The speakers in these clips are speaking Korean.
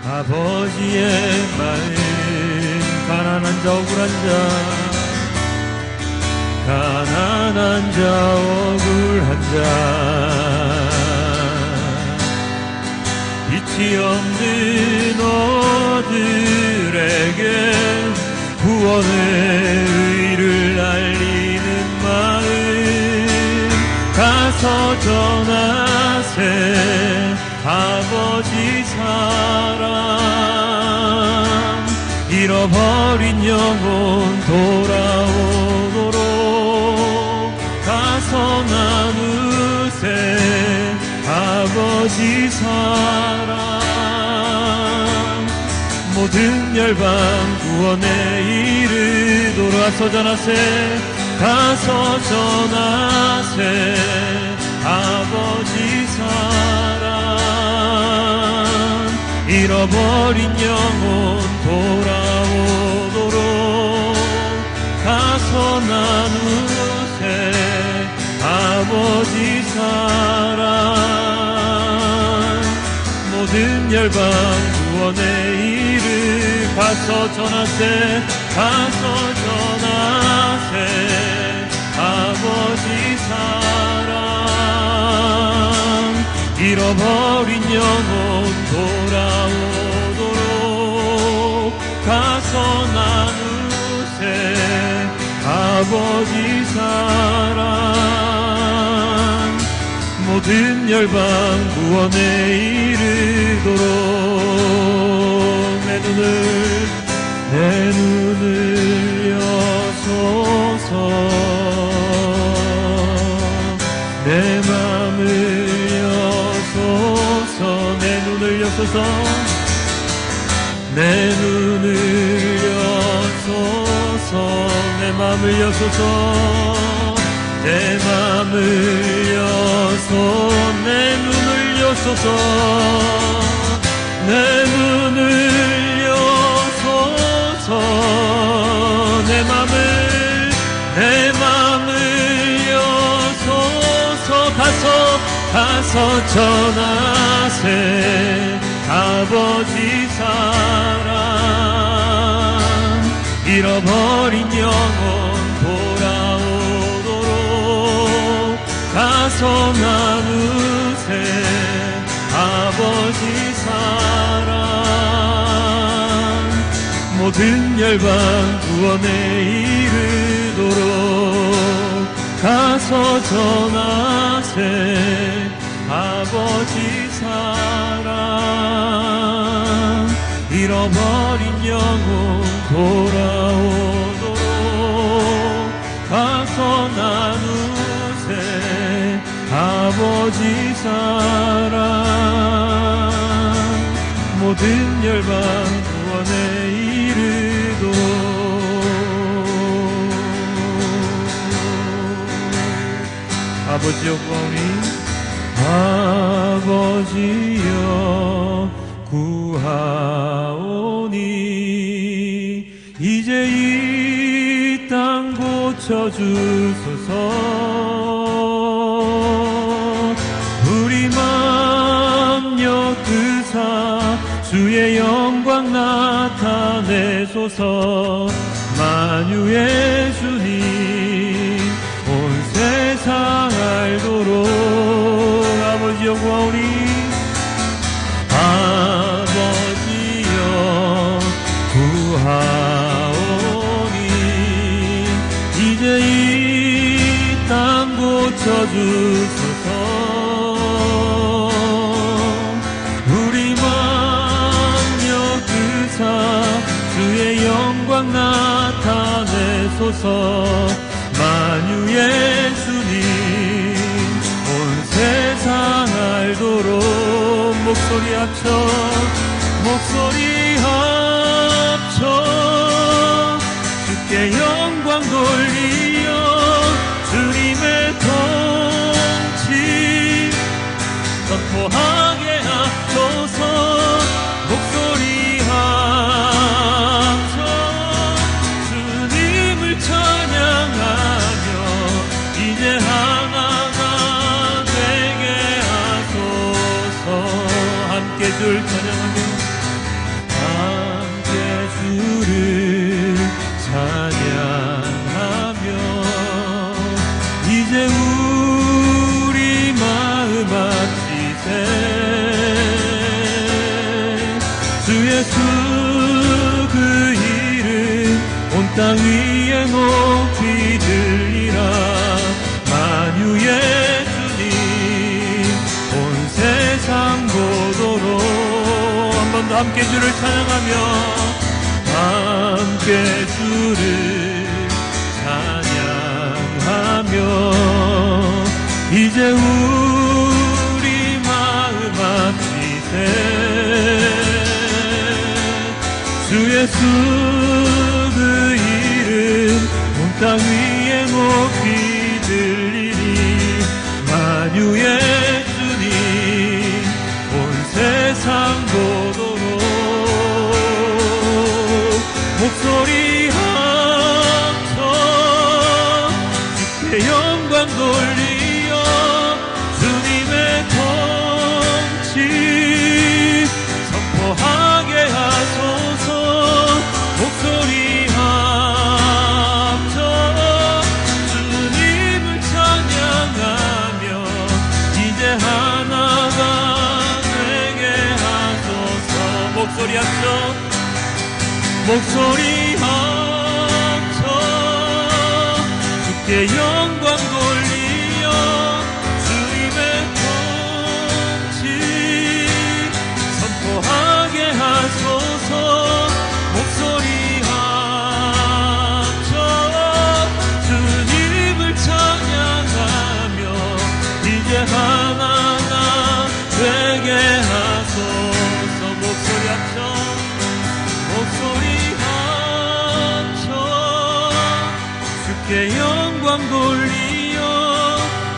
아버지의 마음 가난한 자 억울한 자 가난한 자 억울한 자 빛이 없는 어들에게 구원의 의를 알리는 마음 가서 전하세 아버지 사랑 잃어버린 영혼 돌아오도록 가서 나누세 아버지 사랑 모든 열방 구원에 이르도록 가서 전하세 가서 전하세 아버지 사랑 잃어버린 영혼 돌아오도록 가서 나누세 아버지 사랑 모든 열방 구원의 일을 가서 전하세 가서 전하세 아버지 사랑 잃어버린 영혼 돌아오도록 가서 나누세 아버지 사랑 모든 열방 구원에 이르도록 내 눈을 여소서 내 맘을 여소서 내 눈을 여소서 내 눈을 여소서 내 맘을 여소서 내 맘을 여소 내 눈을 여소서 내 눈을 여소서 내 맘을 여소서 가서 전하세 아버지 사랑 잃어버린 영혼 돌아오도록 가서 나누세 아버지 사랑 모든 열방 구원에 이르도록 가서 전하세 아버지 사랑 잃어버린 영혼 돌아오도록 가서 나누세 아버지 사랑 모든 열방 구원에 이르도록 아버지여 구하오니 아버지여 구하오니 이제 이 땅 고쳐주소서 우리 맘 엮으사 주의 영광 나타내소서 만유의 주님 온 세상 알도록 아버지여 구하오니 아버지여 구하오니 이제 이 땅 고쳐주소서 우리 맘 엮으사 주의 영광 나타내소서 만유의 주님 온 세상 알도록 목소리 합쳐 주께 영광 돌리어 주님의 통치 선포하게 하소서 목소리 합쳐 주님을 찬양하며 이제 하나가 되게 하소서 함께 줄 찬양하며 땅 위에 높이 들리라. 만유의 주님 온 세상 보도록 한 번 더 함께 주를 찬양하며 함께 주를 찬양하며 이제 우리 마음 합치세. 주 예수 그 이름 온 땅 위에 높이 들리리. 만유의 주님 온 세상 보도록 목소리 합쳐 주께 영광 돌리어 주님의 통치 선포하게 하소서. 목소리 합쳐 주님을 찬양하며 이제 하나가 되게 하소서. 목소리 합쳐 목소리 합쳐 주께 영광 돌리어 주님의 통치 선포하게 하소서. 목소리 합쳐 주님을 찬양하며 이제 하나가 되게 하소서. 목소리 합쳐 목소리 합쳐 주께 영광 돌리어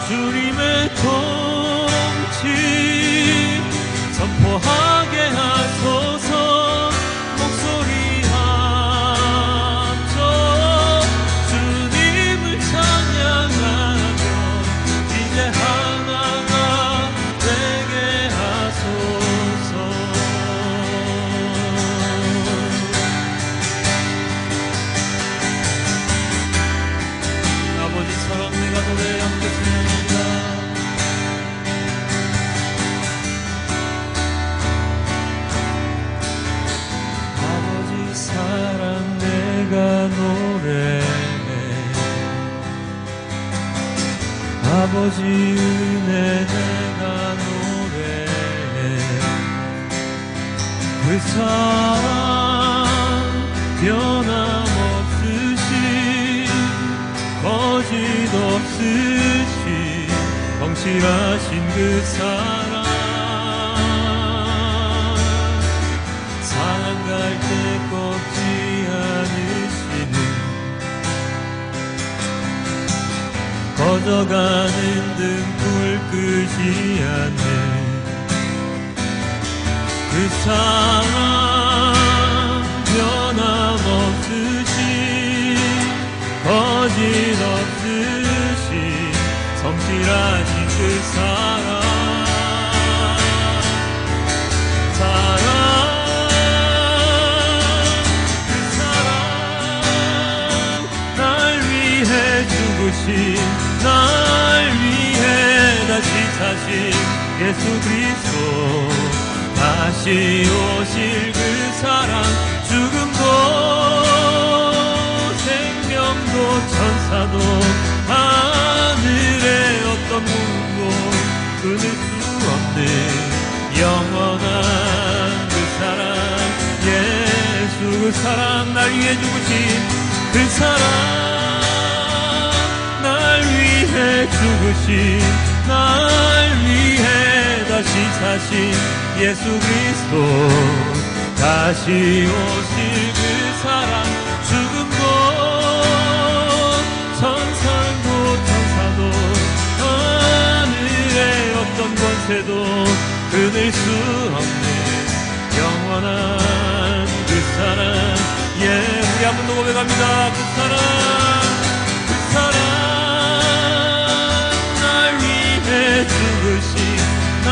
주님의 통치 선포하게 하소서. 목소리 합쳐 주님을 찬양하며 이제 하나가 되게 하소서. 아버지 사랑 내가 노래 함께 찬양합니다. 아버지 사랑 내가 노래해. 아버지 은혜 내가 노래해. 그 사랑 변함없으신 거짓없으신 성실하신 그 사랑 상한 갈 때 꺾지 않으시는 꺼져가는 등불 끄지 않는 그 사랑 변함없으신 거짓없으신 성실하신 그 사랑 그 사랑 날 위해 죽으신 날 위해 다시 사신 예수 그리스도 다시 오실 그 사랑 죽음도 생명도 천사도 하늘의 어떤 문도 끊을 수 없는 영원한 그 사랑 예수 그 사랑 날 위해 죽으신 그 사랑 날 위해 죽으신 날 위해 다시 사신 예수 그리스도 다시 오실 그 사랑 죽음도 천상도 천사도 하늘의 어떤 권세도 끊을 수 없는 영원한 그 사랑 예 우리 한 번 더 고백합니다. 그 사랑 날 위해 죽으신 날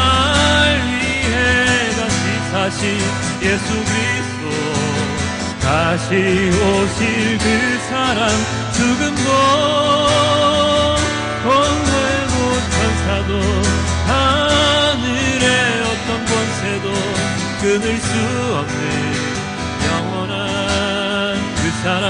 위해 다시 사신 예수 그리스도 다시 오실 그 사랑 죽음도 권세도 천사도 하늘의 어떤 권세도 끊을 수 없는 영원한 그 사랑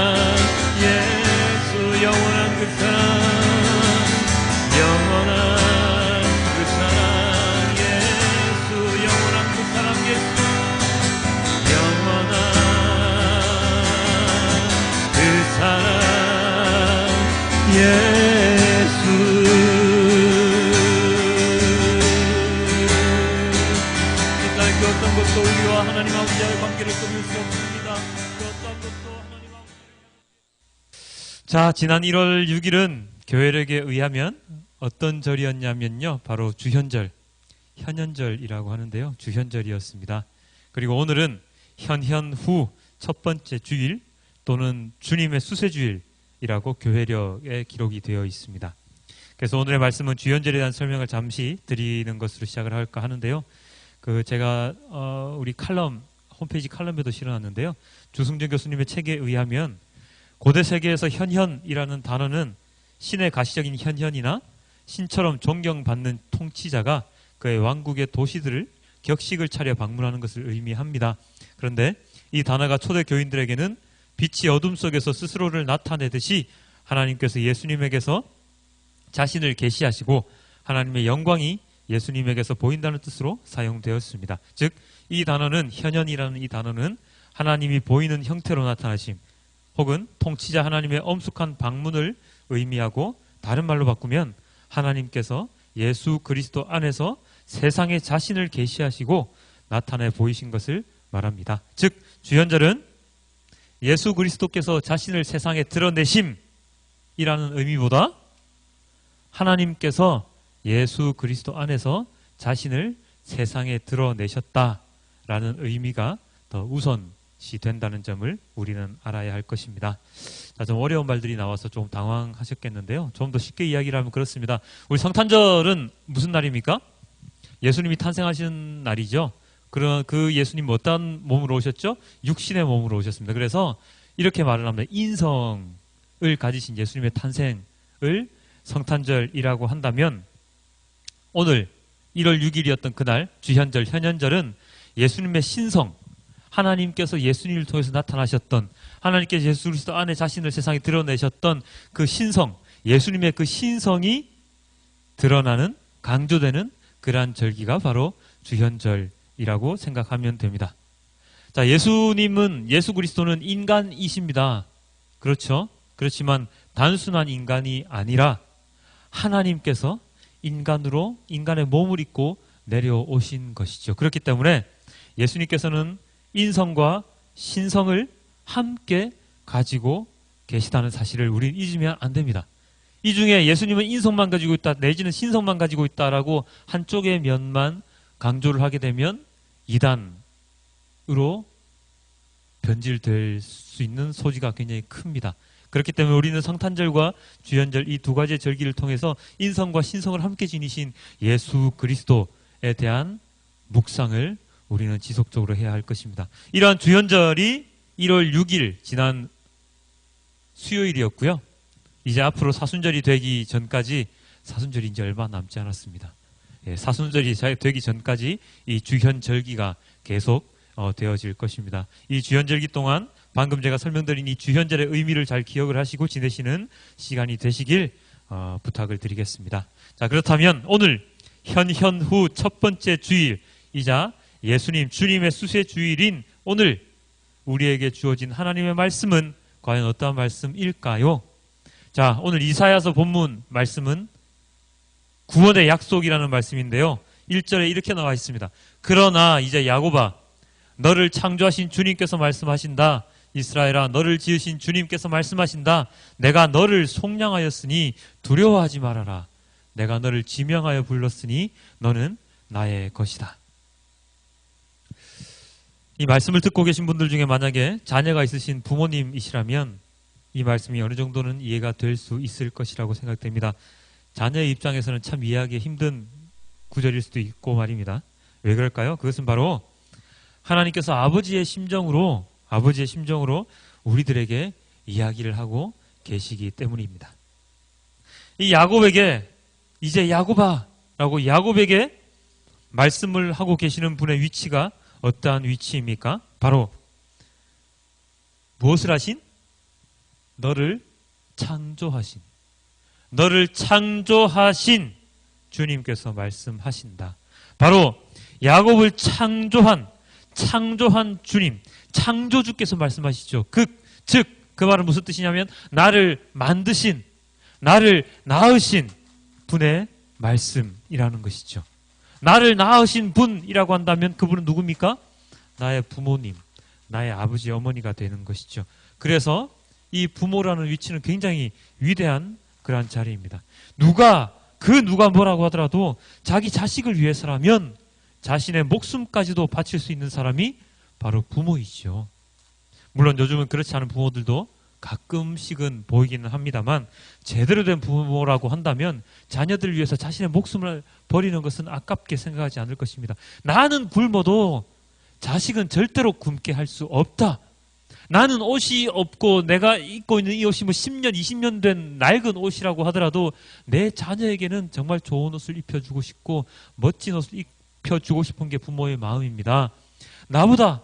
것과 하나님 아버지와의 관계를 끊을 수 없습니다. 그 어떤 것도 하나님 아버지. 자, 지난 1월 6일은 교회력에 의하면 어떤 절이었냐면요, 바로 주현절, 현현절이라고 하는데요, 주현절이었습니다. 그리고 오늘은 현현후 첫 번째 주일 또는 주님의 수세주일이라고 교회력에 기록이 되어 있습니다. 그래서 오늘의 말씀은 주현절에 대한 설명을 잠시 드리는 것으로 시작을 할까 하는데요. 제가 우리 홈페이지 칼럼에도 실어놨는데요. 주승준 교수님의 책에 의하면 고대 세계에서 현현이라는 단어는 신의 가시적인 현현이나 신처럼 존경받는 통치자가 그의 왕국의 도시들을 격식을 차려 방문하는 것을 의미합니다. 그런데 이 단어가 초대 교인들에게는 빛이 어둠 속에서 스스로를 나타내듯이 하나님께서 예수님에게서 자신을 계시하시고 하나님의 영광이 예수님에게서 보인다는 뜻으로 사용되었습니다. 즉, 이 단어는, 현현이라는 이 단어는 하나님이 보이는 형태로 나타나심 혹은 통치자 하나님의 엄숙한 방문을 의미하고, 다른 말로 바꾸면 하나님께서 예수 그리스도 안에서 세상에 자신을 계시하시고 나타내 보이신 것을 말합니다. 즉, 주현절은 예수 그리스도께서 자신을 세상에 드러내심이라는 의미보다 하나님께서 예수 그리스도 안에서 자신을 세상에 드러내셨다라는 의미가 더 우선시 된다는 점을 우리는 알아야 할 것입니다. 자, 좀 어려운 말들이 나와서 좀 당황하셨겠는데요. 좀 더 쉽게 이야기를 하면 그렇습니다. 우리 성탄절은 무슨 날입니까? 예수님이 탄생하신 날이죠. 그 예수님 어떤 몸으로 오셨죠? 육신의 몸으로 오셨습니다. 그래서 이렇게 말을 합니다. 인성을 가지신 예수님의 탄생을 성탄절이라고 한다면, 오늘 1월 6일이었던 그날 주현절, 현현절은 예수님의 신성, 하나님께서 예수님을 통해서 나타나셨던, 하나님께서 예수 그리스도 안에 자신을 세상에 드러내셨던 그 신성, 예수님의 그 신성이 드러나는, 강조되는 그러한 절기가 바로 주현절이라고 생각하면 됩니다. 자, 예수 그리스도는 인간이십니다. 그렇죠? 그렇지만 단순한 인간이 아니라 하나님께서 인간의 몸을 입고 내려오신 것이죠. 그렇기 때문에 예수님께서는 인성과 신성을 함께 가지고 계시다는 사실을 우리는 잊으면 안 됩니다. 이 중에 예수님은 인성만 가지고 있다, 내지는 신성만 가지고 있다라고 한쪽의 면만 강조를 하게 되면 이단으로 변질될 수 있는 소지가 굉장히 큽니다. 그렇기 때문에 우리는 성탄절과 주현절 이 두 가지의 절기를 통해서 인성과 신성을 함께 지니신 예수 그리스도에 대한 묵상을 우리는 지속적으로 해야 할 것입니다. 이러한 주현절이 1월 6일 지난 수요일이었고요. 이제 앞으로 사순절이 되기 전까지, 사순절이 이제 얼마 남지 않았습니다. 사순절이 되기 전까지 이 주현절기가 계속 되어질 것입니다. 이 주현절기 동안 방금 제가 설명드린 이 주현절의 의미를 잘 기억을 하시고 지내시는 시간이 되시길 부탁을 드리겠습니다. 자, 그렇다면 오늘 현현후 첫 번째 주일이자 예수님 주님의 수세 주일인 오늘 우리에게 주어진 하나님의 말씀은 과연 어떠한 말씀일까요? 자, 오늘 이사야서 본문 말씀은 구원의 약속이라는 말씀인데요. 1절에 이렇게 나와 있습니다. 그러나 이제 야곱아, 너를 창조하신 주님께서 말씀하신다. 이스라엘아, 너를 지으신 주님께서 말씀하신다. 내가 너를 속량하였으니 두려워하지 말아라. 내가 너를 지명하여 불렀으니 너는 나의 것이다. 이 말씀을 듣고 계신 분들 중에 만약에 자녀가 있으신 부모님이시라면 이 말씀이 어느 정도는 이해가 될 수 있을 것이라고 생각됩니다. 자녀의 입장에서는 참 이해하기 힘든 구절일 수도 있고 말입니다. 왜 그럴까요? 그것은 바로 하나님께서 아버지의 심정으로 우리들에게 이야기를 하고 계시기 때문입니다. 이 야곱에게 이제 야곱아라고 야곱에게 말씀을 하고 계시는 분의 위치가 어떠한 위치입니까? 바로 무엇을 하신? 너를 창조하신 주님께서 말씀하신다. 바로 야곱을 창조한 주님, 창조주께서 말씀하시죠. 즉 그 말은 무슨 뜻이냐면 나를 만드신, 나를 낳으신 분의 말씀이라는 것이죠. 나를 낳으신 분이라고 한다면 그분은 누굽니까? 나의 부모님, 나의 아버지, 어머니가 되는 것이죠. 그래서 이 부모라는 위치는 굉장히 위대한 그러한 자리입니다. 누가 뭐라고 하더라도 자기 자식을 위해서라면 자신의 목숨까지도 바칠 수 있는 사람이 바로 부모이죠. 물론 요즘은 그렇지 않은 부모들도 가끔씩은 보이기는 합니다만, 제대로 된 부모라고 한다면 자녀들을 위해서 자신의 목숨을 버리는 것은 아깝게 생각하지 않을 것입니다. 나는 굶어도 자식은 절대로 굶게 할 수 없다. 나는 옷이 없고 내가 입고 있는 이 옷이 10년, 20년 된 낡은 옷이라고 하더라도 내 자녀에게는 정말 좋은 옷을 입혀주고 싶고 멋진 옷을 입혀주고 싶은 게 부모의 마음입니다. 나보다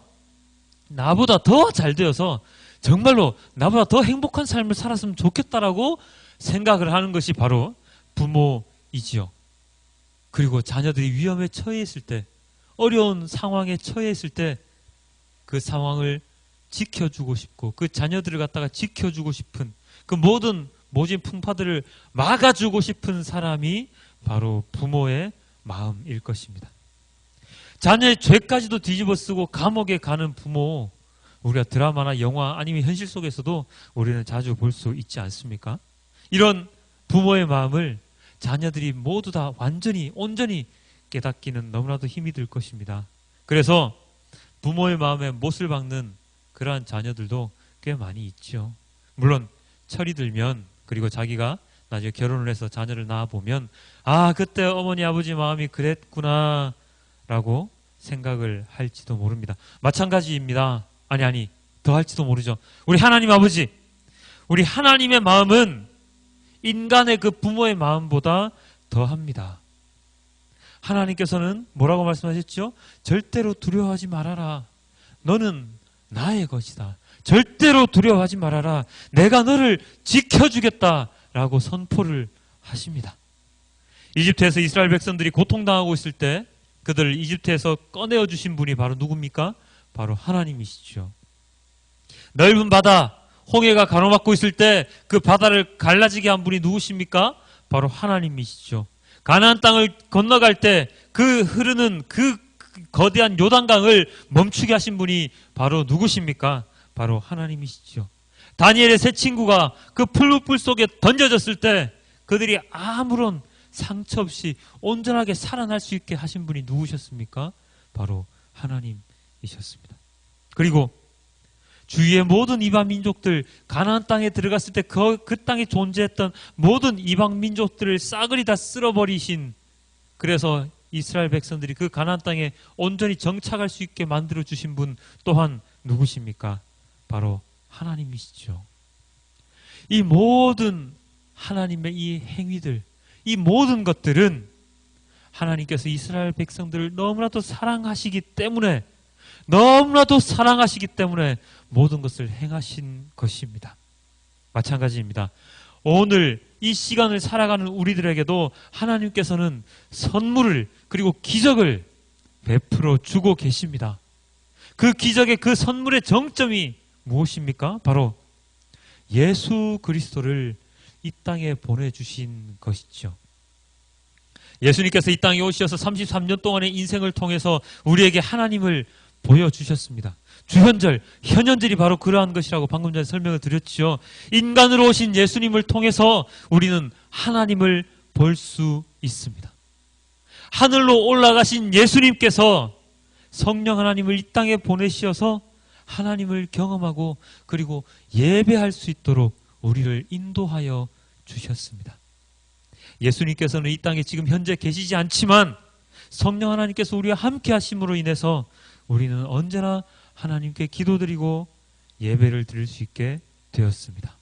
더 잘 되어서 정말로 나보다 더 행복한 삶을 살았으면 좋겠다라고 생각을 하는 것이 바로 부모이지요. 그리고 자녀들이 위험에 처해 있을 때, 어려운 상황에 처해 있을 때 그 상황을 지켜주고 싶고 그 자녀들을 갖다가 지켜주고 싶은, 그 모든 모진 풍파들을 막아주고 싶은 사람이 바로 부모의 마음일 것입니다. 자녀의 죄까지도 뒤집어 쓰고 감옥에 가는 부모, 우리가 드라마나 영화 아니면 현실 속에서도 우리는 자주 볼 수 있지 않습니까? 이런 부모의 마음을 자녀들이 모두 다 온전히 깨닫기는 너무나도 힘이 들 것입니다. 그래서 부모의 마음에 못을 박는 그러한 자녀들도 꽤 많이 있죠. 물론 철이 들면, 그리고 자기가 나중에 결혼을 해서 자녀를 낳아보면 그때 어머니 아버지 마음이 그랬구나 라고 생각을 할지도 모릅니다. 마찬가지입니다. 아니 더 할지도 모르죠. 우리 하나님 아버지, 우리 하나님의 마음은 인간의 그 부모의 마음보다 더합니다. 하나님께서는 뭐라고 말씀하셨죠? 절대로 두려워하지 말아라. 너는 나의 것이다. 절대로 두려워하지 말아라. 내가 너를 지켜주겠다라고 선포를 하십니다. 이집트에서 이스라엘 백성들이 고통당하고 있을 때 그들을 이집트에서 꺼내어 주신 분이 바로 누굽니까? 바로 하나님이시죠. 넓은 바다, 홍해가 가로막고 있을 때 그 바다를 갈라지게 한 분이 누구십니까? 바로 하나님이시죠. 가나안 땅을 건너갈 때 그 흐르는 그 거대한 요단강을 멈추게 하신 분이 바로 누구십니까? 바로 하나님이시죠. 다니엘의 세 친구가 그 풀무불 속에 던져졌을 때 그들이 아무런 상처 없이 온전하게 살아날 수 있게 하신 분이 누구셨습니까? 바로 하나님이셨습니다. 그리고 주위의 모든 이방 민족들, 가나안 땅에 들어갔을 때 그 땅에 존재했던 모든 이방 민족들을 싸그리 다 쓸어버리신, 그래서 이스라엘 백성들이 그 가나안 땅에 온전히 정착할 수 있게 만들어 주신 분 또한 누구십니까? 바로 하나님이시죠. 이 모든 하나님의 이 행위들, 이 모든 것들은 하나님께서 이스라엘 백성들을 너무나도 사랑하시기 때문에 모든 것을 행하신 것입니다. 마찬가지입니다. 오늘 이 시간을 살아가는 우리들에게도 하나님께서는 선물을, 그리고 기적을 베풀어 주고 계십니다. 그 기적의 그 선물의 정점이 무엇입니까? 바로 예수 그리스도를 이 땅에 보내주신 것이죠. 예수님께서 이 땅에 오셔서 33년 동안의 인생을 통해서 우리에게 하나님을 보여주셨습니다. 주현절, 현현절이 바로 그러한 것이라고 방금 전에 설명을 드렸죠. 인간으로 오신 예수님을 통해서 우리는 하나님을 볼 수 있습니다. 하늘로 올라가신 예수님께서 성령 하나님을 이 땅에 보내셔서 하나님을 경험하고 그리고 예배할 수 있도록 우리를 인도하여 주셨습니다. 예수님께서는 이 땅에 지금 현재 계시지 않지만 성령 하나님께서 우리와 함께 하심으로 인해서 우리는 언제나 하나님께 기도드리고 예배를 드릴 수 있게 되었습니다.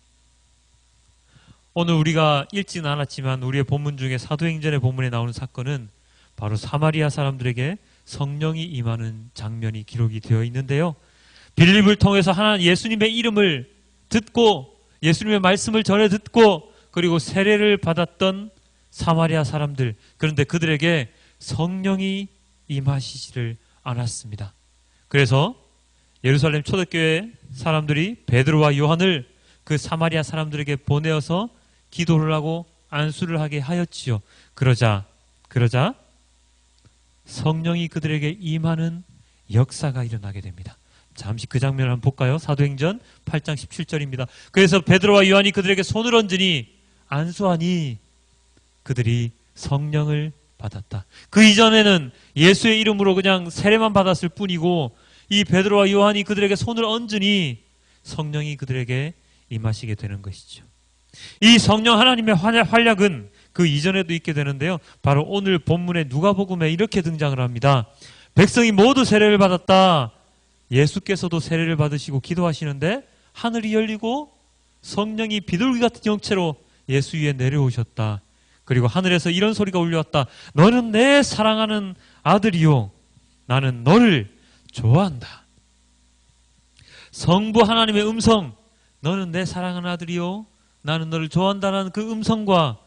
오늘 우리가 읽지는 않았지만 우리의 본문 중에 사도행전의 본문에 나오는 사건은 바로 사마리아 사람들에게 성령이 임하는 장면이 기록이 되어 있는데요. 빌립을 통해서 예수님의 이름을 듣고 예수님의 말씀을 전해 듣고 그리고 세례를 받았던 사마리아 사람들, 그런데 그들에게 성령이 임하시지를 않았습니다. 그래서 예루살렘 초대교회 사람들이 베드로와 요한을 그 사마리아 사람들에게 보내어서 기도를 하고 안수를 하게 하였지요. 그러자 성령이 그들에게 임하는 역사가 일어나게 됩니다. 잠시 그 장면을 한번 볼까요? 사도행전 8장 17절입니다. 그래서 베드로와 요한이 그들에게 손을 얹으니 안수하니 그들이 성령을 받았다. 그 이전에는 예수의 이름으로 그냥 세례만 받았을 뿐이고 이 베드로와 요한이 그들에게 손을 얹으니 성령이 그들에게 임하시게 되는 것이죠. 이 성령 하나님의 활약은 그 이전에도 있게 되는데요. 바로 오늘 본문의 누가복음에 이렇게 등장을 합니다. 백성이 모두 세례를 받았다. 예수께서도 세례를 받으시고 기도하시는데 하늘이 열리고 성령이 비둘기 같은 형체로 예수 위에 내려오셨다. 그리고 하늘에서 이런 소리가 울려왔다. 너는 내 사랑하는 아들이요. 나는 너를 좋아한다. 성부 하나님의 음성, 너는 내 사랑하는 아들이요. 나는 너를 좋아한다는 그 음성과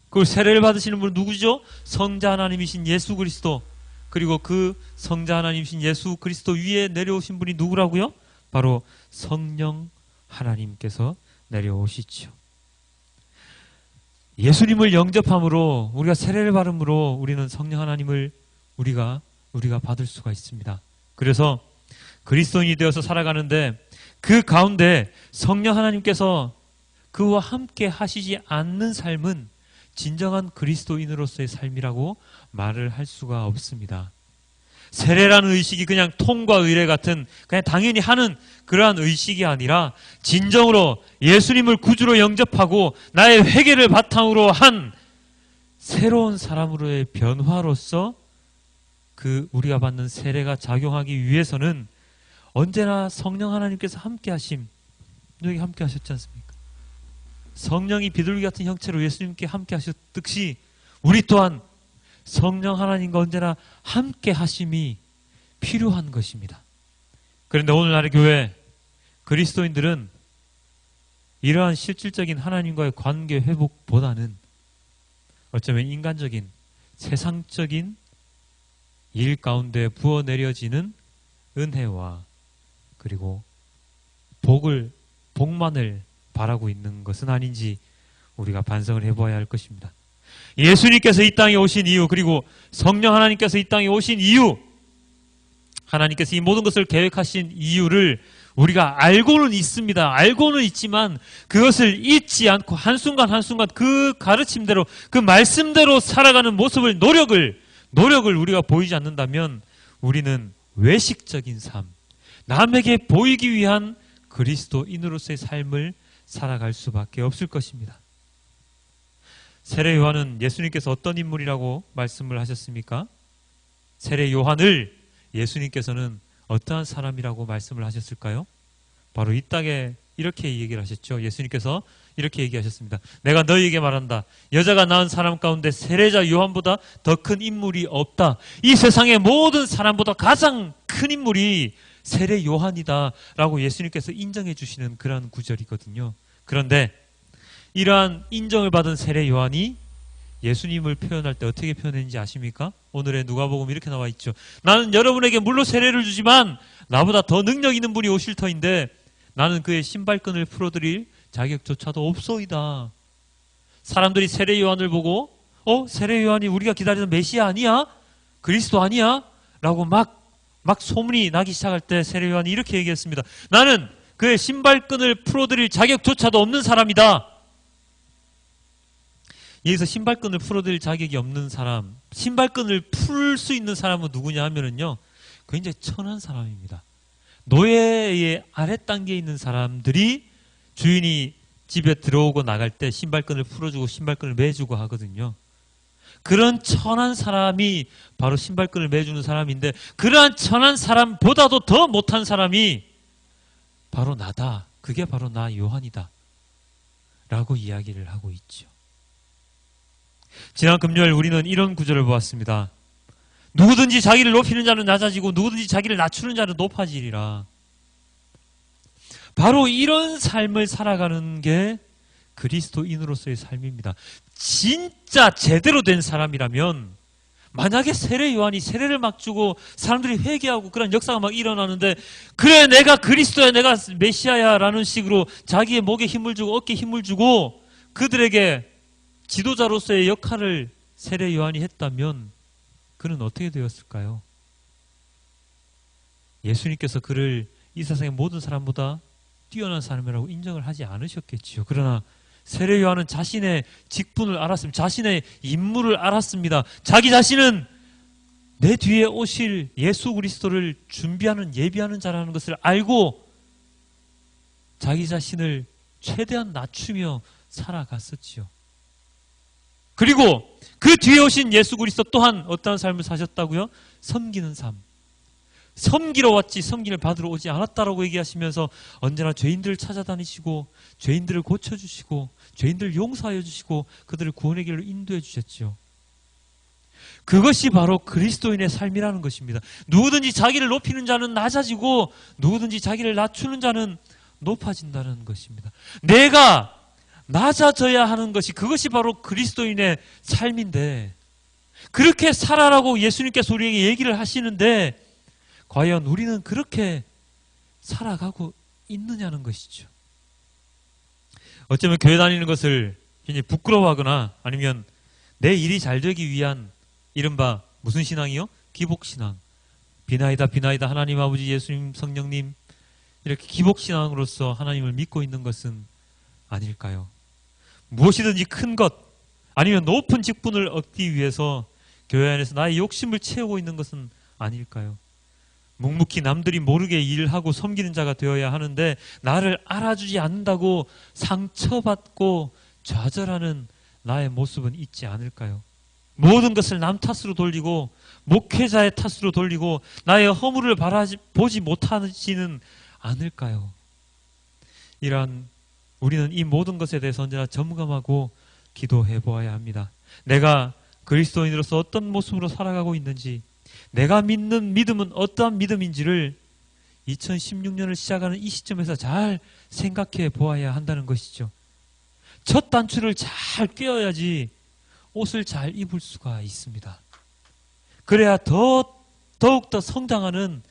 그걸 세례를 받으시는 분은 누구죠? 성자 하나님이신 예수 그리스도. 그리고 그 성자 하나님이신 예수 그리스도 위에 내려오신 분이 누구라고요? 바로 성령 하나님께서 내려오시죠. 예수님을 영접함으로 우리가 세례를 받음으로 우리는 성령 하나님을 우리가 받을 수가 있습니다. 그래서 그리스도인이 되어서 살아가는데 그 가운데 성령 하나님께서 그와 함께 하시지 않는 삶은 진정한 그리스도인으로서의 삶이라고 말을 할 수가 없습니다. 세례라는 의식이 그냥 통과 의례 같은 그냥 당연히 하는 그러한 의식이 아니라 진정으로 예수님을 구주로 영접하고 나의 회개를 바탕으로 한 새로운 사람으로의 변화로서 그 우리가 받는 세례가 작용하기 위해서는 언제나 성령 하나님께서 함께 하심, 여기 함께 하셨지 않습니까? 성령이 비둘기 같은 형체로 예수님께 함께 하셨듯이 우리 또한 성령 하나님과 언제나 함께 하심이 필요한 것입니다. 그런데 오늘날의 교회 그리스도인들은 이러한 실질적인 하나님과의 관계 회복보다는 어쩌면 인간적인 세상적인 일 가운데 부어내려지는 은혜와 그리고 복만을 바라고 있는 것은 아닌지 우리가 반성을 해보아야 할 것입니다. 예수님께서 이 땅에 오신 이유, 그리고 성령 하나님께서 이 땅에 오신 이유, 하나님께서 이 모든 것을 계획하신 이유를 우리가 알고는 있습니다. 알고는 있지만 그것을 잊지 않고 한순간 한순간 그 가르침대로, 그 말씀대로 살아가는 모습을, 노력을 우리가 보이지 않는다면 우리는 외식적인 삶, 남에게 보이기 위한 그리스도인으로서의 삶을 살아갈 수밖에 없을 것입니다. 세례 요한은 예수님께서 어떤 인물이라고 말씀을 하셨습니까? 세례 요한을 예수님께서는 어떠한 사람이라고 말씀을 하셨을까요? 바로 이 땅에 이렇게 얘기를 하셨죠. 예수님께서 이렇게 얘기하셨습니다. 내가 너희에게 말한다. 여자가 낳은 사람 가운데 세례자 요한보다 더 큰 인물이 없다. 이 세상의 모든 사람보다 가장 큰 인물이 세례 요한이다 라고 예수님께서 인정해 주시는 그런 구절이거든요. 그런데 이러한 인정을 받은 세례 요한이 예수님을 표현할 때 어떻게 표현했는지 아십니까? 오늘의 누가복음 이렇게 나와 있죠. 나는 여러분에게 물로 세례를 주지만 나보다 더 능력 있는 분이 오실 터인데 나는 그의 신발끈을 풀어드릴 자격조차도 없소이다. 사람들이 세례 요한을 보고 세례 요한이 우리가 기다리는 메시아 아니야? 그리스도 아니야? 라고 막 소문이 나기 시작할 때 세례 요한이 이렇게 얘기했습니다. 나는 그의 신발끈을 풀어드릴 자격조차도 없는 사람이다. 여기서 신발끈을 풀어드릴 자격이 없는 사람, 신발끈을 풀 수 있는 사람은 누구냐 하면은요, 굉장히 천한 사람입니다. 노예의 아랫 단계에 있는 사람들이 주인이 집에 들어오고 나갈 때 신발끈을 풀어주고 신발끈을 매주고 하거든요. 그런 천한 사람이 바로 신발끈을 매주는 사람인데, 그러한 천한 사람보다도 더 못한 사람이 바로 나다. 그게 바로 나 요한이다. 라고 이야기를 하고 있죠. 지난 금요일 우리는 이런 구절을 보았습니다. 누구든지 자기를 높이는 자는 낮아지고 누구든지 자기를 낮추는 자는 높아지리라. 바로 이런 삶을 살아가는 게 그리스도인으로서의 삶입니다. 진짜 제대로 된 사람이라면, 만약에 세례 요한이 세례를 막 주고 사람들이 회개하고 그런 역사가 막 일어나는데, 그래 내가 그리스도야, 내가 메시아야 라는 식으로 자기의 목에 힘을 주고 어깨에 힘을 주고 그들에게 지도자로서의 역할을 세례 요한이 했다면 그는 어떻게 되었을까요? 예수님께서 그를 이 세상의 모든 사람보다 뛰어난 사람이라고 인정을 하지 않으셨겠지요. 그러나 세례 요한은 자신의 직분을 알았습니다. 자신의 임무를 알았습니다. 자기 자신은 내 뒤에 오실 예수 그리스도를 준비하는 예비하는 자라는 것을 알고 자기 자신을 최대한 낮추며 살아갔었지요. 그리고 그 뒤에 오신 예수 그리스도 또한 어떠한 삶을 사셨다고요? 섬기는 삶. 섬기러 왔지 섬김을 받으러 오지 않았다라고 얘기하시면서 언제나 죄인들을 찾아다니시고 죄인들을 고쳐주시고 죄인들을 용서하여 주시고 그들을 구원의 길로 인도해 주셨죠. 그것이 바로 그리스도인의 삶이라는 것입니다. 누구든지 자기를 높이는 자는 낮아지고 누구든지 자기를 낮추는 자는 높아진다는 것입니다. 내가 낮아져야 하는 것이 그것이 바로 그리스도인의 삶인데 그렇게 살아라고 예수님께서 우리에게 얘기를 하시는데 과연 우리는 그렇게 살아가고 있느냐는 것이죠. 어쩌면 교회 다니는 것을 굉장히 부끄러워하거나 아니면 내 일이 잘 되기 위한 이른바 무슨 신앙이요? 기복신앙. 비나이다 비나이다 하나님 아버지 예수님 성령님 이렇게 기복신앙으로서 하나님을 믿고 있는 것은 아닐까요? 무엇이든지 큰 것 아니면 높은 직분을 얻기 위해서 교회 안에서 나의 욕심을 채우고 있는 것은 아닐까요? 묵묵히 남들이 모르게 일하고 섬기는 자가 되어야 하는데 나를 알아주지 않는다고 상처받고 좌절하는 나의 모습은 있지 않을까요? 모든 것을 남 탓으로 돌리고 목회자의 탓으로 돌리고 나의 허물을 보지 못하지는 않을까요? 이러한 우리는 이 모든 것에 대해서 언제나 점검하고 기도해 보아야 합니다. 내가 그리스도인으로서 어떤 모습으로 살아가고 있는지 내가 믿는 믿음은 어떠한 믿음인지를 2016년을 시작하는 이 시점에서 잘 생각해 보아야 한다는 것이죠. 첫 단추를 잘 꿰어야지 옷을 잘 입을 수가 있습니다. 그래야 더욱더 성장하는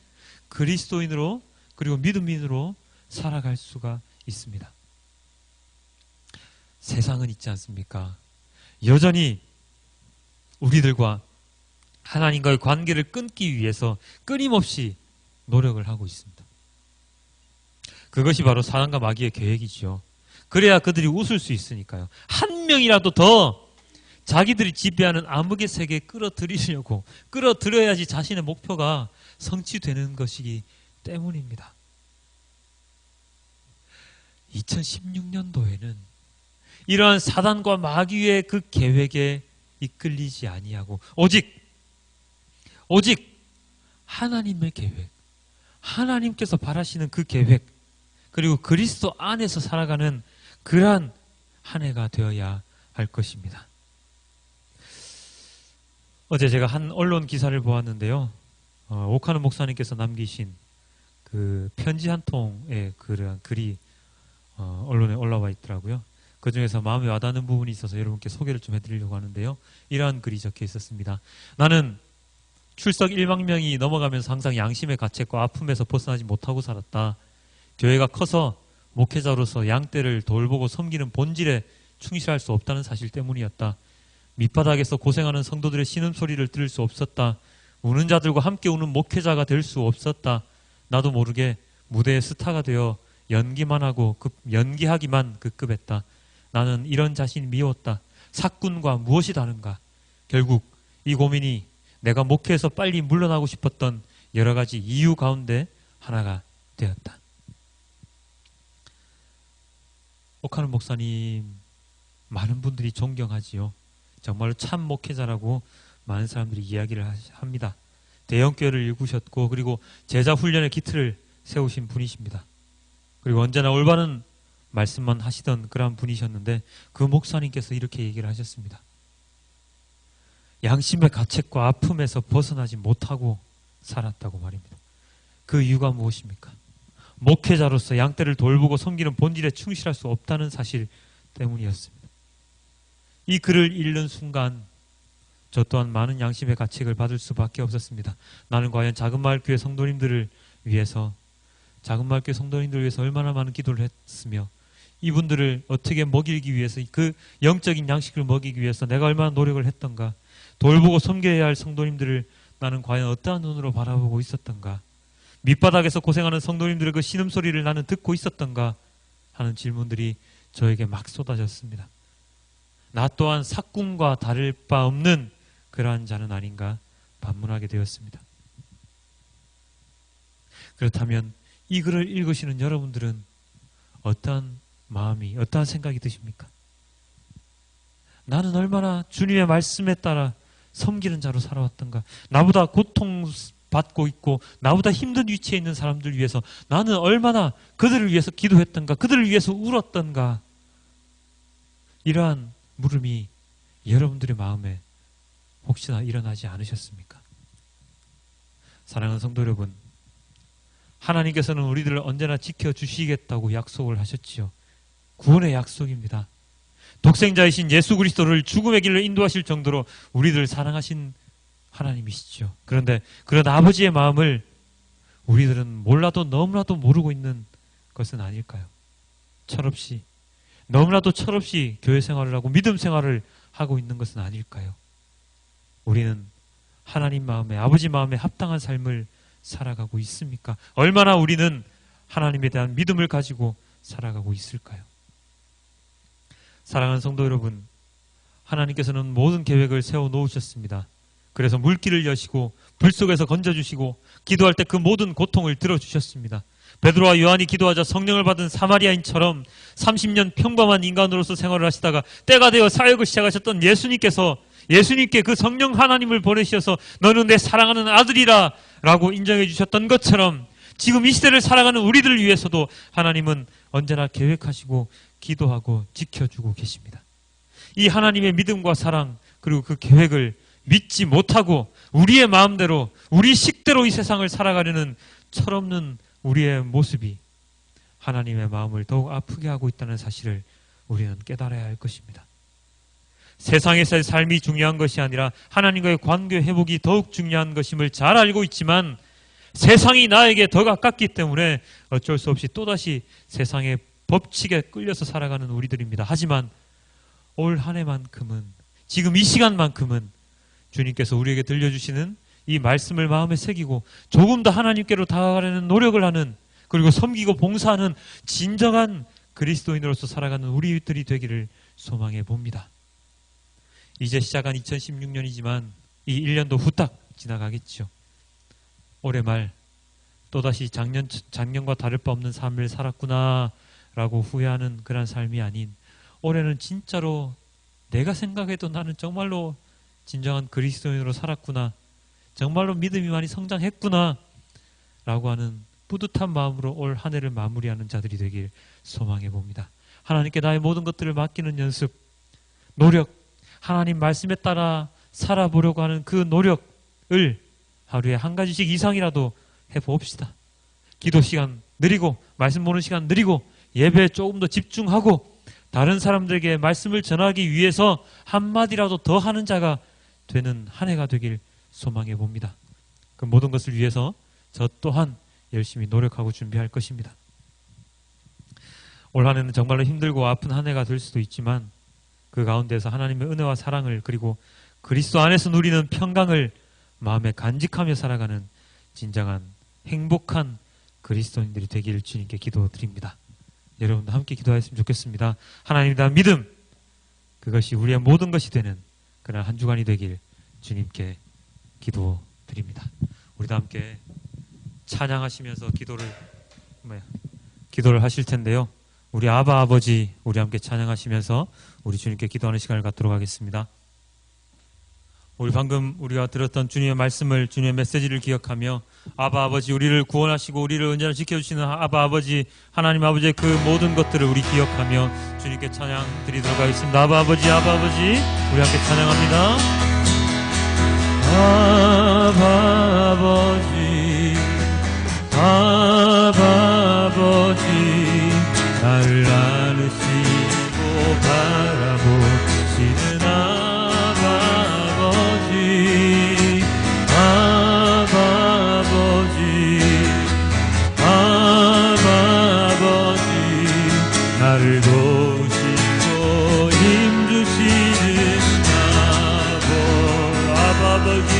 그리스도인으로 그리고 믿음인으로 살아갈 수가 있습니다. 세상은 있지 않습니까? 여전히 우리들과 하나님과의 관계를 끊기 위해서 끊임없이 노력을 하고 있습니다. 그것이 바로 사단과 마귀의 계획이죠. 그래야 그들이 웃을 수 있으니까요. 한 명이라도 더 자기들이 지배하는 암흑의 세계에 끌어들여야지 자신의 목표가 성취되는 것이기 때문입니다. 2016년도에는 이러한 사단과 마귀의 그 계획에 이끌리지 아니하고 오직 하나님의 계획, 하나님께서 바라시는 그 계획, 그리고 그리스도 안에서 살아가는 그러한 한 해가 되어야 할 것입니다. 어제 제가 한 언론 기사를 보았는데요. 오카노 목사님께서 남기신 그 편지 한 통의 그런 글이 언론에 올라와 있더라고요. 그 중에서 마음에 와닿는 부분이 있어서 여러분께 소개를 좀 해드리려고 하는데요. 이러한 글이 적혀 있었습니다. 나는 출석 1만 명이 넘어가면서 항상 양심의 가책과 아픔에서 벗어나지 못하고 살았다. 교회가 커서 목회자로서 양떼를 돌보고 섬기는 본질에 충실할 수 없다는 사실 때문이었다. 밑바닥에서 고생하는 성도들의 신음소리를 들을 수 없었다. 우는 자들과 함께 우는 목회자가 될 수 없었다. 나도 모르게 무대의 스타가 되어 연기하기만 급급했다. 나는 이런 자신이 미웠다. 사꾼과 무엇이 다른가? 결국 이 고민이 내가 목회에서 빨리 물러나고 싶었던 여러 가지 이유 가운데 하나가 되었다. 오카노 목사님 많은 분들이 존경하지요. 정말로 참 목회자라고 많은 사람들이 이야기를 합니다. 대형교회를 일구셨고 그리고 제자 훈련의 기틀을 세우신 분이십니다. 그리고 언제나 올바른 말씀만 하시던 그런 분이셨는데 그 목사님께서 이렇게 얘기를 하셨습니다. 양심의 가책과 아픔에서 벗어나지 못하고 살았다고 말입니다. 그 이유가 무엇입니까? 목회자로서 양떼를 돌보고 섬기는 본질에 충실할 수 없다는 사실 때문이었습니다. 이 글을 읽는 순간 저 또한 많은 양심의 가책을 받을 수밖에 없었습니다. 나는 과연 작은마을교회 성도님들을 위해서 얼마나 많은 기도를 했으며 이분들을 어떻게 먹이기 위해서 그 영적인 양식을 먹이기 위해서 내가 얼마나 노력을 했던가, 돌보고 섬겨야 할 성도님들을 나는 과연 어떠한 눈으로 바라보고 있었던가, 밑바닥에서 고생하는 성도님들의 그 신음소리를 나는 듣고 있었던가 하는 질문들이 저에게 막 쏟아졌습니다. 나 또한 삭군과 다를 바 없는 그러한 자는 아닌가 반문하게 되었습니다. 그렇다면 이 글을 읽으시는 여러분들은 어떠한 마음이, 어떠한 생각이 드십니까? 나는 얼마나 주님의 말씀에 따라 섬기는 자로 살아왔던가. 나보다 고통받고 있고 나보다 힘든 위치에 있는 사람들 위해서 나는 얼마나 그들을 위해서 기도했던가, 그들을 위해서 울었던가. 이러한 물음이 여러분들의 마음에 혹시나 일어나지 않으셨습니까? 사랑하는 성도 여러분, 하나님께서는 우리들을 언제나 지켜주시겠다고 약속을 하셨지요. 구원의 약속입니다. 독생자이신 예수 그리스도를 죽음의 길로 인도하실 정도로 우리들을 사랑하신 하나님이시죠. 그런데 그런 아버지의 마음을 우리들은 몰라도 너무나도 모르고 있는 것은 아닐까요? 철없이, 너무나도 철없이 교회 생활을 하고 믿음 생활을 하고 있는 것은 아닐까요? 우리는 하나님 마음에, 아버지 마음에 합당한 삶을 살아가고 있습니까? 얼마나 우리는 하나님에 대한 믿음을 가지고 살아가고 있을까요? 사랑하는 성도 여러분, 하나님께서는 모든 계획을 세워 놓으셨습니다. 그래서 물길을 여시고 불 속에서 건져주시고 기도할 때 그 모든 고통을 들어주셨습니다. 베드로와 요한이 기도하자 성령을 받은 사마리아인처럼 30년 평범한 인간으로서 생활을 하시다가 때가 되어 사역을 시작하셨던 예수님께 그 성령 하나님을 보내셔서 너는 내 사랑하는 아들이라 라고 인정해 주셨던 것처럼 지금 이 시대를 살아가는 우리들을 위해서도 하나님은 언제나 계획하시고 기도하고 지켜주고 계십니다. 이 하나님의 믿음과 사랑 그리고 그 계획을 믿지 못하고 우리의 마음대로 우리 식대로 이 세상을 살아가려는 철없는 우리의 모습이 하나님의 마음을 더욱 아프게 하고 있다는 사실을 우리는 깨달아야 할 것입니다. 세상에서의 삶이 중요한 것이 아니라 하나님과의 관계 회복이 더욱 중요한 것임을 잘 알고 있지만 세상이 나에게 더 가깝기 때문에 어쩔 수 없이 또다시 세상의 법칙에 끌려서 살아가는 우리들입니다. 하지만 올 한 해만큼은, 지금 이 시간만큼은 주님께서 우리에게 들려주시는 이 말씀을 마음에 새기고 조금 더 하나님께로 다가가려는 노력을 하는, 그리고 섬기고 봉사하는 진정한 그리스도인으로서 살아가는 우리들이 되기를 소망해 봅니다. 이제 시작한 2016년이지만 이 1년도 후딱 지나가겠죠. 올해 말 또다시 작년과 다를 바 없는 삶을 살았구나 라고 후회하는 그런 삶이 아닌, 올해는 진짜로 내가 생각해도 나는 정말로 진정한 그리스도인으로 살았구나, 정말로 믿음이 많이 성장했구나 라고 하는 뿌듯한 마음으로 올 한 해를 마무리하는 자들이 되길 소망해 봅니다. 하나님께 나의 모든 것들을 맡기는 연습, 노력, 하나님 말씀에 따라 살아보려고 하는 그 노력을 하루에 한 가지씩 이상이라도 해봅시다. 기도 시간 느리고 말씀 보는 시간 느리고 예배에 조금 더 집중하고 다른 사람들에게 말씀을 전하기 위해서 한마디라도 더 하는 자가 되는 한 해가 되길 소망해 봅니다. 그 모든 것을 위해서 저 또한 열심히 노력하고 준비할 것입니다. 올 한 해는 정말로 힘들고 아픈 한 해가 될 수도 있지만 그 가운데서 하나님의 은혜와 사랑을 그리고 그리스도 안에서 누리는 평강을 마음에 간직하며 살아가는 진정한 행복한 그리스도인들이 되기를 주님께 기도드립니다. 여러분도 함께 기도하셨으면 좋겠습니다. 하나님에 대한 믿음, 그것이 우리의 모든 것이 되는 그런 한 주간이 되길 주님께 기도드립니다. 우리도 함께 찬양하시면서 기도를 하실 텐데요. 우리 아바 아버지, 우리 함께 찬양하시면서 우리 주님께 기도하는 시간을 갖도록 하겠습니다. 우리 방금 우리가 들었던 주님의 말씀을, 주님의 메시지를 기억하며 아바 아버지, 우리를 구원하시고 우리를 언제나 지켜주시는 아바 아버지, 하나님 아버지의 그 모든 것들을 우리 기억하며 주님께 찬양 드리도록 하겠습니다. 아바 아버지, 아바 아버지, 우리 함께 찬양합니다. 아바 아버지, 아바 아버지, 나를 안으시고 바라보시는 아바 아버지, 아바 아버지, 아바 아버지, 나를 도우시고 힘주시는 아바 아버지,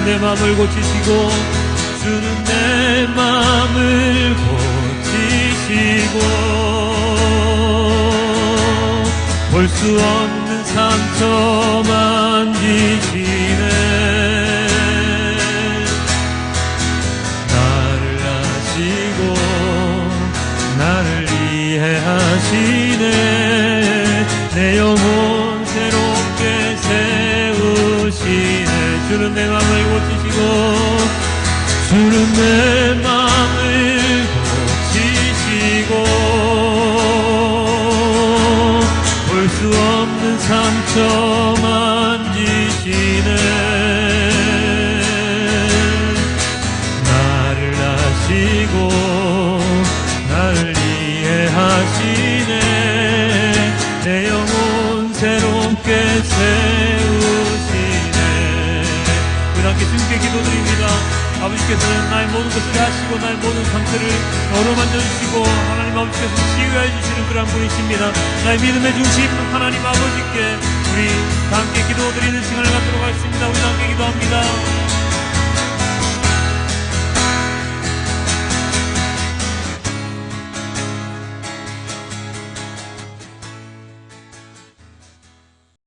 주는 내 마음을 고치시고 주는 내 마음을 고치시고 볼 수 없는 상처 만지시네 나를 아시고 나를 이해하시네 내 영혼 새롭게 세우시네 주는 내 마음을 고치시고 주는 내 마음을 고치시고 볼 수 없는 상처 만지시네 나를 아시고 나를 이해하시네 내 영혼 새롭게 세우시네 우리 함께 주님께 기도드립니다. 아버지께서는 나의 모든 것을 하시고 나의 모든 상처를 어루만져주시고 하나님 아버지께서 치유해 주시는 그런 분이십니다. 나의 믿음의 중심 하나님 아버지께 우리 다 함께 기도드리는 시간을 갖도록 하겠습니다. 우리 다 함께 기도합니다.